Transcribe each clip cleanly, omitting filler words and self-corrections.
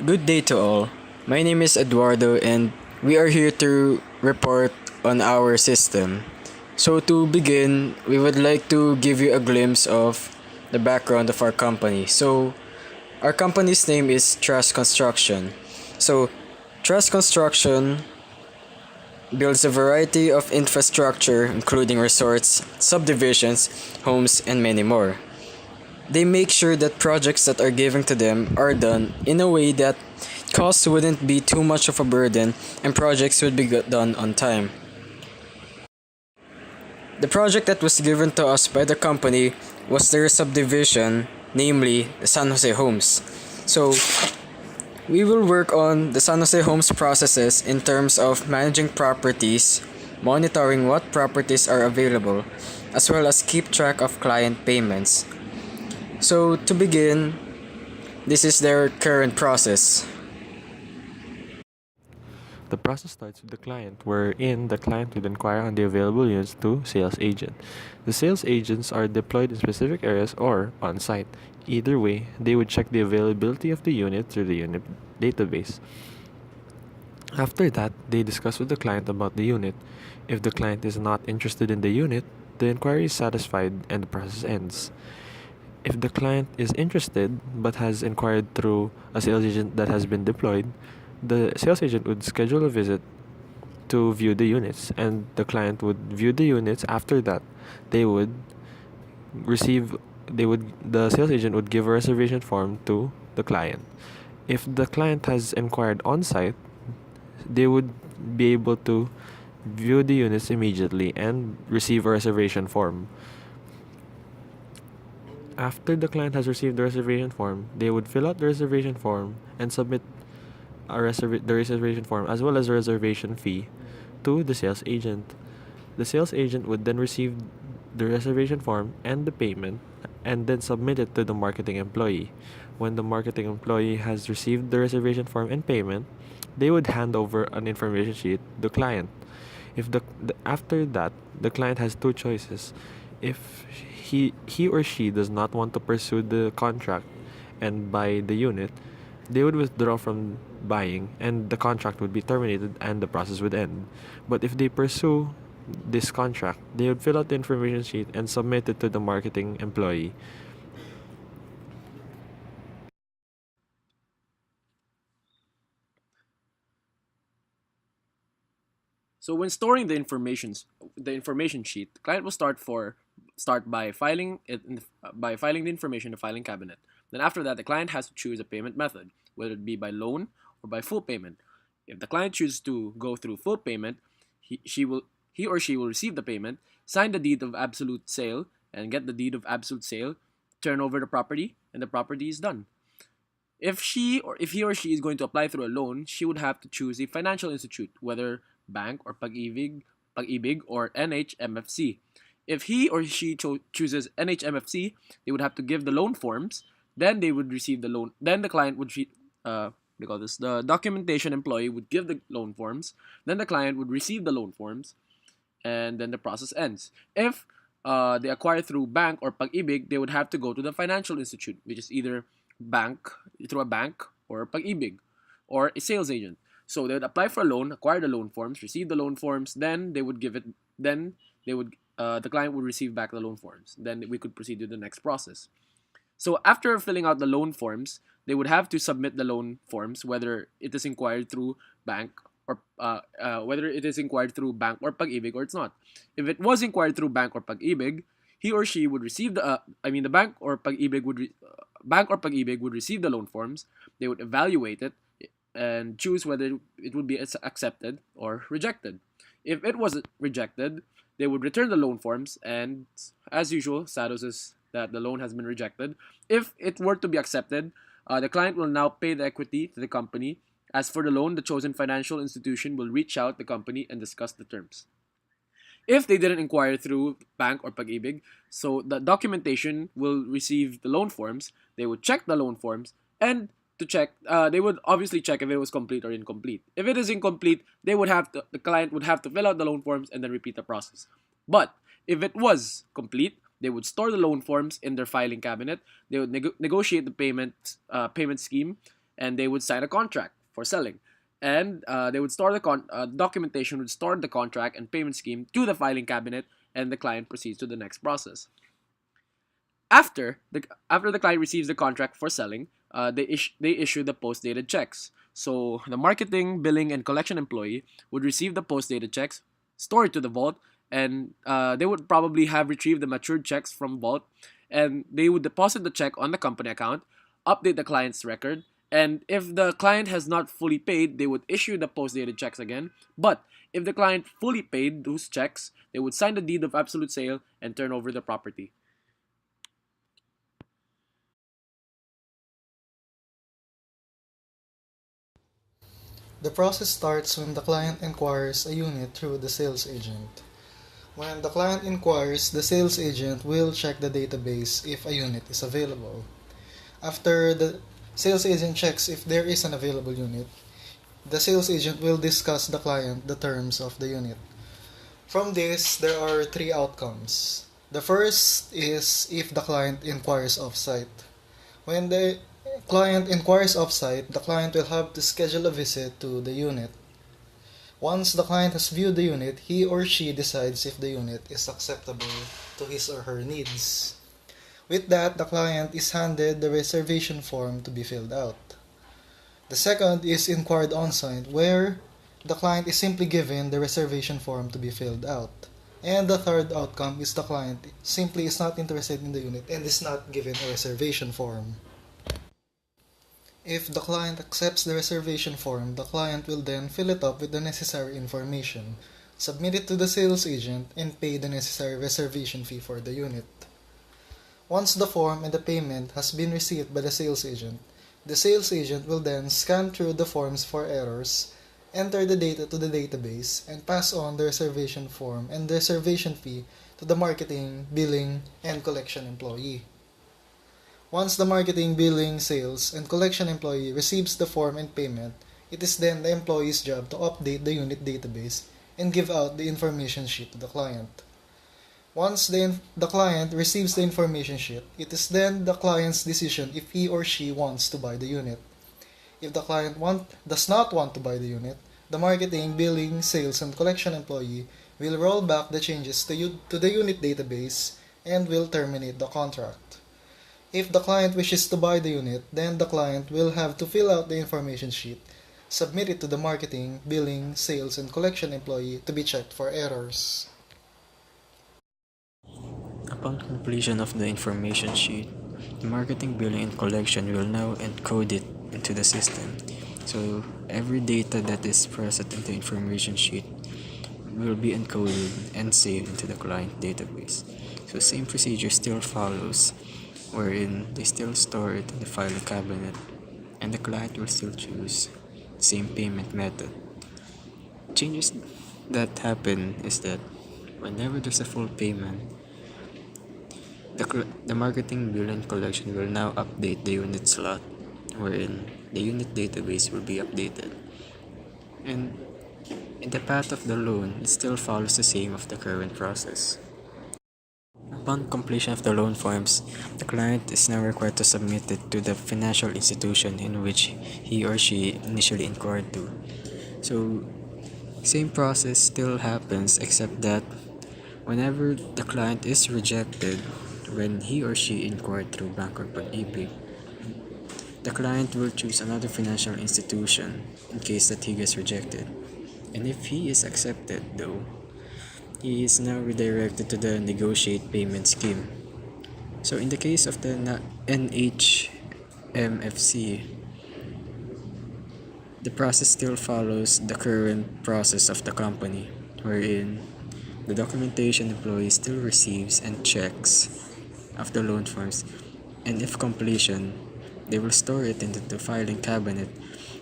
Good day to all. My name is Eduardo and we are here to report on our system. So, to begin, we would like to give you a glimpse of the background of our company. So, our company's name is Trust Construction. So, Trust Construction builds a variety of infrastructure, including resorts, subdivisions, homes, and many more. They make sure that projects that are given to them are done in a way that costs wouldn't be too much of a burden and projects would be done on time. The project that was given to us by the company was their subdivision, namely the San Jose Homes. So, we will work on the San Jose Homes processes in terms of managing properties, monitoring what properties are available, as well as keep track of client payments. So, to begin, this is their current process. The process starts with the client, wherein the client would inquire on the available units to sales agent. The sales agents are deployed in specific areas or on site. Either way, they would check the availability of the unit through the unit database. After that, they discuss with the client about the unit. If the client is not interested in the unit, the inquiry is satisfied and the process ends. If the client is interested but has inquired through a sales agent that has been deployed, the sales agent would schedule a visit to view the units, and the client would view the units. After that, they would receive the sales agent would give a reservation form to the client. If the client has inquired on site, they would be able to view the units immediately and receive a reservation form. After the client has received the reservation form, they would fill out the reservation form and submit the reservation form as well as the reservation fee to the sales agent. The sales agent would then receive the reservation form and the payment and then submit it to the marketing employee. When the marketing employee has received the reservation form and payment, they would hand over an information sheet to the client. If after that, the client has two choices. If he or she does not want to pursue the contract and buy the unit, they would withdraw from buying and the contract would be terminated and the process would end. But if they pursue this contract, they would fill out the information sheet and submit it to the marketing employee. So when storing the information sheet, the client will start by filing the information in the filing cabinet. Then after that, the client has to choose a payment method, whether it be by loan or by full payment. If the client chooses to go through full payment, he or she will receive the payment, sign the deed of absolute sale, and get the deed of absolute sale, turn over the property, and the property is done. If he or she is going to apply through a loan, she would have to choose a financial institute, whether bank or pag-ibig or NHMFC. If he or she chooses NHMFC, they would have to give the loan forms. Then they would receive the loan. Then the client would they call this the documentation employee would give the loan forms. Then the client would receive the loan forms, and then the process ends. If they acquire through bank or pag-ibig, they would have to go to the financial institute, which is either bank through a bank or pag-ibig or a sales agent. So they would apply for a loan, acquire the loan forms, receive the loan forms, then they would give it. Then they would the client would receive back the loan forms. Then we could proceed to the next process. So after filling out the loan forms, they would have to submit the loan forms, whether it is inquired through bank whether it is inquired through bank or pag-ibig or it's not. If it was inquired through bank or pag-ibig, he or she would receive the bank or pag-ibig would receive the loan forms. They would evaluate it and choose whether it would be accepted or rejected. If it was rejected, they would return the loan forms, and as usual, status is that the loan has been rejected. If it were to be accepted, the client will now pay the equity to the company. As for the loan, the chosen financial institution will reach out to the company and discuss the terms. If they didn't inquire through bank or pag-ibig, so the documentation will receive the loan forms. They would check the loan forms and they would obviously check if it was complete or incomplete. If it is incomplete, the client would have to fill out the loan forms and then repeat the process. But if it was complete, they would store the loan forms in their filing cabinet. They would negotiate the payment scheme, and they would sign a contract for selling. And they would store the documentation would store the contract and payment scheme to the filing cabinet, and the client proceeds to the next process. After the client receives the contract for selling, they issue the post dated checks. So the marketing, billing, and collection employee would receive the post dated checks, store it to the vault, and they would probably have retrieved the matured checks from vault, and they would deposit the check on the company account, update the client's record, and if the client has not fully paid, they would issue the post dated checks again. But if the client fully paid those checks, they would sign the deed of absolute sale and turn over the property. The process starts when the client inquires a unit through the sales agent. When the client inquires, the sales agent will check the database if a unit is available. After the sales agent checks if there is an available unit, the sales agent will discuss the client the terms of the unit. From this, there are three outcomes. The first is if the client inquires off-site. When the client inquires off-site, the client will have to schedule a visit to the unit. Once the client has viewed the unit, he or she decides if the unit is acceptable to his or her needs. With that, the client is handed the reservation form to be filled out. The second is inquired on-site, where the client is simply given the reservation form to be filled out. And the third outcome is the client simply is not interested in the unit and is not given a reservation form. If the client accepts the reservation form, the client will then fill it up with the necessary information, submit it to the sales agent, and pay the necessary reservation fee for the unit. Once the form and the payment has been received by the sales agent will then scan through the forms for errors, enter the data to the database, and pass on the reservation form and the reservation fee to the marketing, billing, and collection employee. Once the marketing, billing, sales, and collection employee receives the form and payment, it is then the employee's job to update the unit database and give out the information sheet to the client. Once the client receives the information sheet, it is then the client's decision if he or she wants to buy the unit. If the client does not want to buy the unit, the marketing, billing, sales, and collection employee will roll back the changes to the unit database and will terminate the contract. If the client wishes to buy the unit, then the client will have to fill out the information sheet, submit it to the marketing, billing, sales, and collection employee to be checked for errors. Upon completion of the information sheet, the marketing, billing, and collection will now encode it into the system. So every data that is present in the information sheet will be encoded and saved into the client database. So same procedure still follows, wherein they still store it in the filing cabinet, and the client will still choose the same payment method. Changes that happen is that whenever there's a full payment, the marketing, bill, and collection will now update the unit slot, wherein the unit database will be updated. And in the path of the loan, it still follows the same of the current process. Upon completion of the loan forms, the client is now required to submit it to the financial institution in which he or she initially inquired to. So, same process still happens, except that whenever the client is rejected when he or she inquired through bank or pag-ibig, the client will choose another financial institution in case that he gets rejected. And if he is accepted, though, he is now redirected to the negotiate payment scheme. So in the case of the NHMFC, the process still follows the current process of the company, wherein the documentation employee still receives and checks of the loan forms, and if completion, they will store it into the filing cabinet,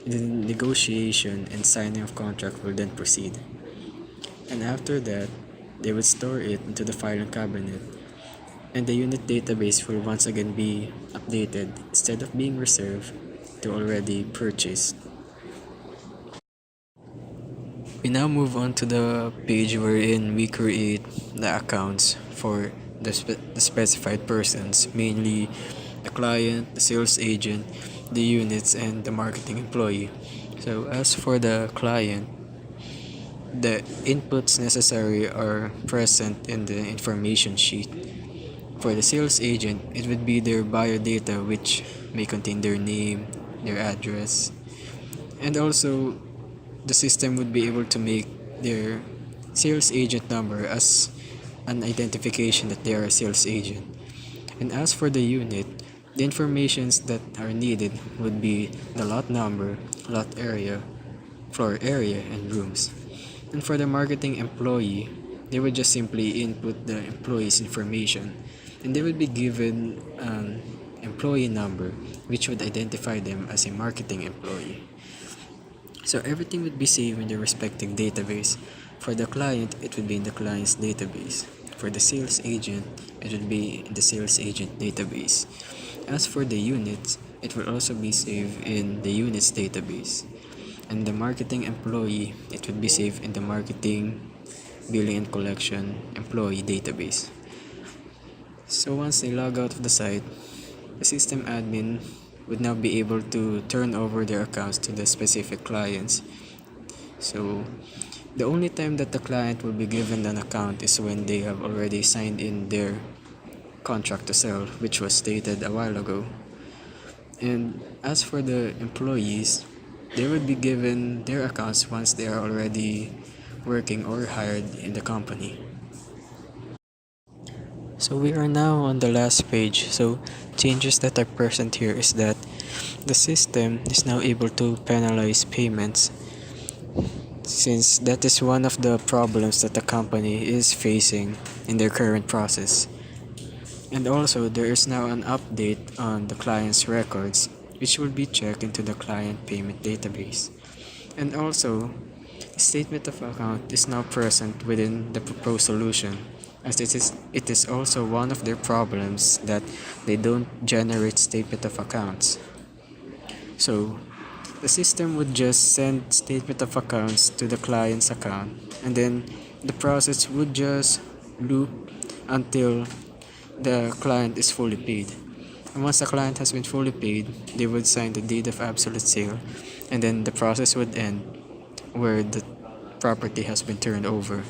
and the negotiation and signing of contract will then proceed. And after that, they will store it into the filing cabinet, and the unit database will once again be updated instead of being reserved to already purchased. We now move on to the page wherein we create the accounts for the specified persons, mainly the client, the sales agent, the units, and the marketing employee. So as for the client, the inputs necessary are present in the information sheet. For the sales agent, it would be their biodata, which may contain their name, their address, and also the system would be able to make their sales agent number as an identification that they are a sales agent. And as for the unit, the informations that are needed would be the lot number, lot area, floor area, and rooms. And for the marketing employee, they would just simply input the employee's information, and they would be given an employee number which would identify them as a marketing employee. So everything would be saved in the respective database. For the client, it would be in the client's database. For the sales agent, it would be in the sales agent database. As for the units, it will also be saved in the units database. And the marketing employee, it would be saved in the marketing, billing and collection employee database. So once they log out of the site, the system admin would now be able to turn over their accounts to the specific clients. So the only time that the client will be given an account is when they have already signed in their contract to sell, which was stated a while ago. And as for the employees, they would be given their accounts once they are already working or hired in the company. So we are now on the last page. So changes that are present here is that the system is now able to penalize payments, since that is one of the problems that the company is facing in their current process. And also there is now an update on the client's records, which will be checked into the client payment database. And also, statement of account is now present within the proposed solution, as it is also one of their problems that they don't generate statement of accounts. So the system would just send statement of accounts to the client's account, and then the process would just loop until the client is fully paid. And once the client has been fully paid, they would sign the deed of absolute sale, and then the process would end where the property has been turned over.